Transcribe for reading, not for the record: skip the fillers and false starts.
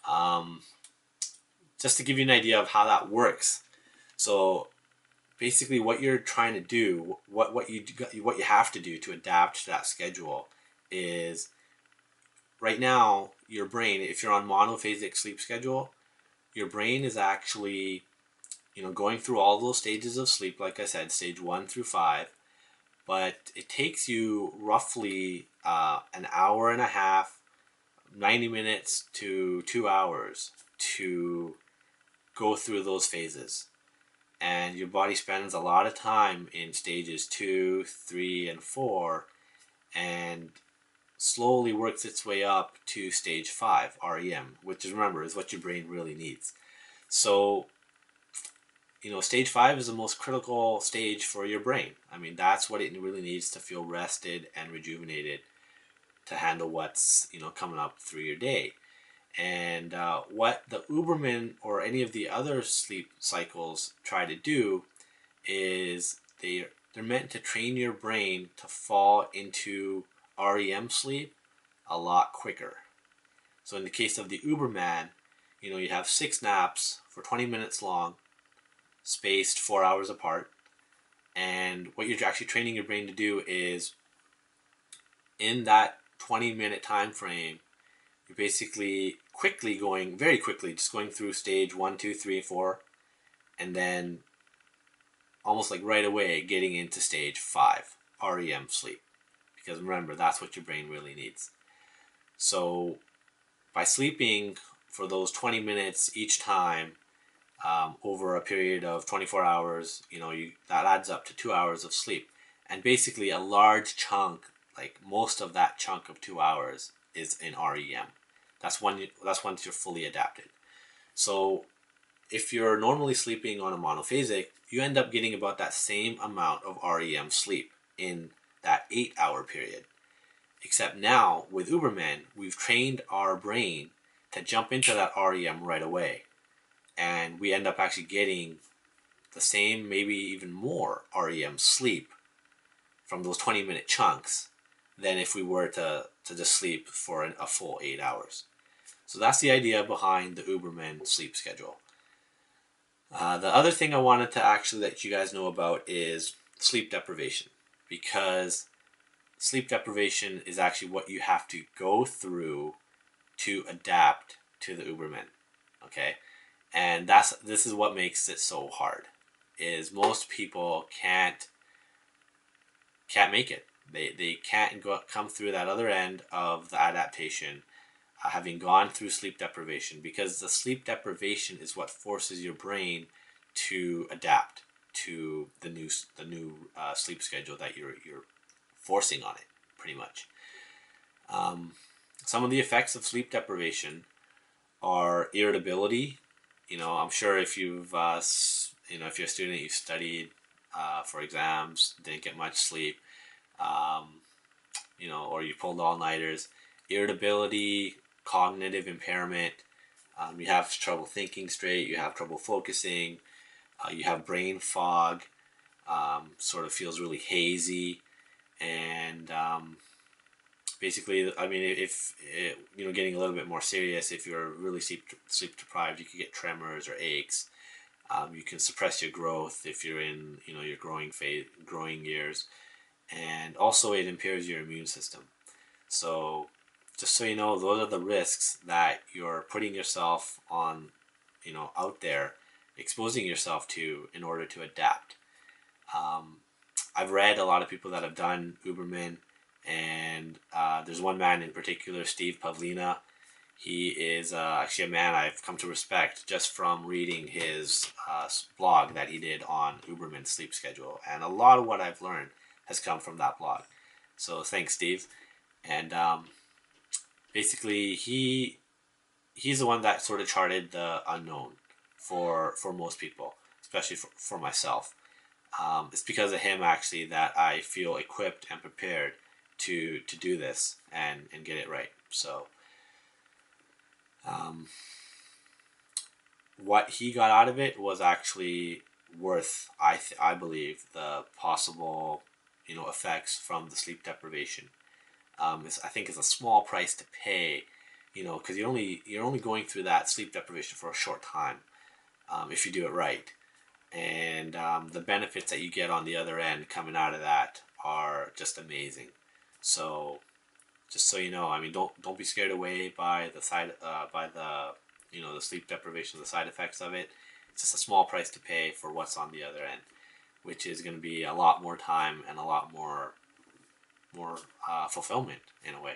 Um, just to give you an idea of how that works. So basically, what you're trying to do, what you have to do to adapt to that schedule, is right now your brain. If you're on monophasic sleep schedule, your brain is actually going through all those stages of sleep. Like I said, stage 1 through 5. But it takes you roughly an hour and a half, 90 minutes to 2 hours to go through those phases. And your body spends a lot of time in stages 2, 3, and 4, and slowly works its way up to stage 5, REM, which is, remember, is what your brain really needs. So, stage 5 is the most critical stage for your brain. I mean, that's what it really needs to feel rested and rejuvenated to handle what's, coming up through your day. And what the Uberman or any of the other sleep cycles try to do is they're meant to train your brain to fall into REM sleep a lot quicker. So in the case of the Uberman, you have 6 naps for 20 minutes long, spaced 4 hours apart. And what you're actually training your brain to do is, in that 20-minute time frame, you're basically very quickly, just going through stage 1, 2, 3, 4, and then almost like right away getting into stage 5, REM sleep. Because remember, that's what your brain really needs. So by sleeping for those 20 minutes each time, over a period of 24 hours, that adds up to 2 hours of sleep. And basically a large chunk, like most of that chunk of 2 hours, is in REM. That's once you're fully adapted. So if you're normally sleeping on a monophasic, you end up getting about that same amount of REM sleep in that 8-hour period. Except now with Uberman, we've trained our brain to jump into that REM right away. And we end up actually getting the same, maybe even more REM sleep from those 20-minute chunks than if we were to just sleep for a full 8 hours. So that's the idea behind the Uberman sleep schedule. The other thing I wanted to actually let you guys know about is sleep deprivation, because sleep deprivation is actually what you have to go through to adapt to the Uberman. Okay, and this is what makes it so hard. Is most people can't make it. They can't come through that other end of the adaptation, having gone through sleep deprivation, because the sleep deprivation is what forces your brain to adapt to the new sleep schedule that you're forcing on it, pretty much. Some of the effects of sleep deprivation are irritability. I'm sure if you've if you're a student, you've studied for exams, didn't get much sleep, or you pulled all-nighters. Irritability, cognitive impairment, you have trouble thinking straight, you have trouble focusing, you have brain fog, sort of feels really hazy, and basically, I mean, if getting a little bit more serious, if you're really sleep deprived, you could get tremors or aches. You can suppress your growth if you're in your growing years, and also it impairs your immune system. So just so you know, those are the risks that you're putting yourself on, out there, exposing yourself to in order to adapt. I've read a lot of people that have done Uberman, and there's one man in particular, Steve Pavlina. He is actually a man I've come to respect just from reading his blog that he did on Uberman's sleep schedule. And a lot of what I've learned has come from that blog. So thanks, Steve. And basically, he's the one that sort of charted the unknown for most people, especially for myself. It's because of him, actually, that I feel equipped and prepared to do this and get it right. So what he got out of it was actually worth, I believe, the possible effects from the sleep deprivation. I think it's a small price to pay, because you're only going through that sleep deprivation for a short time, if you do it right. And the benefits that you get on the other end coming out of that are just amazing. So just so you know, I mean, don't be scared away by the sleep deprivation, the side effects of it. It's just a small price to pay for what's on the other end, which is going to be a lot more time and a lot more fulfillment in a way.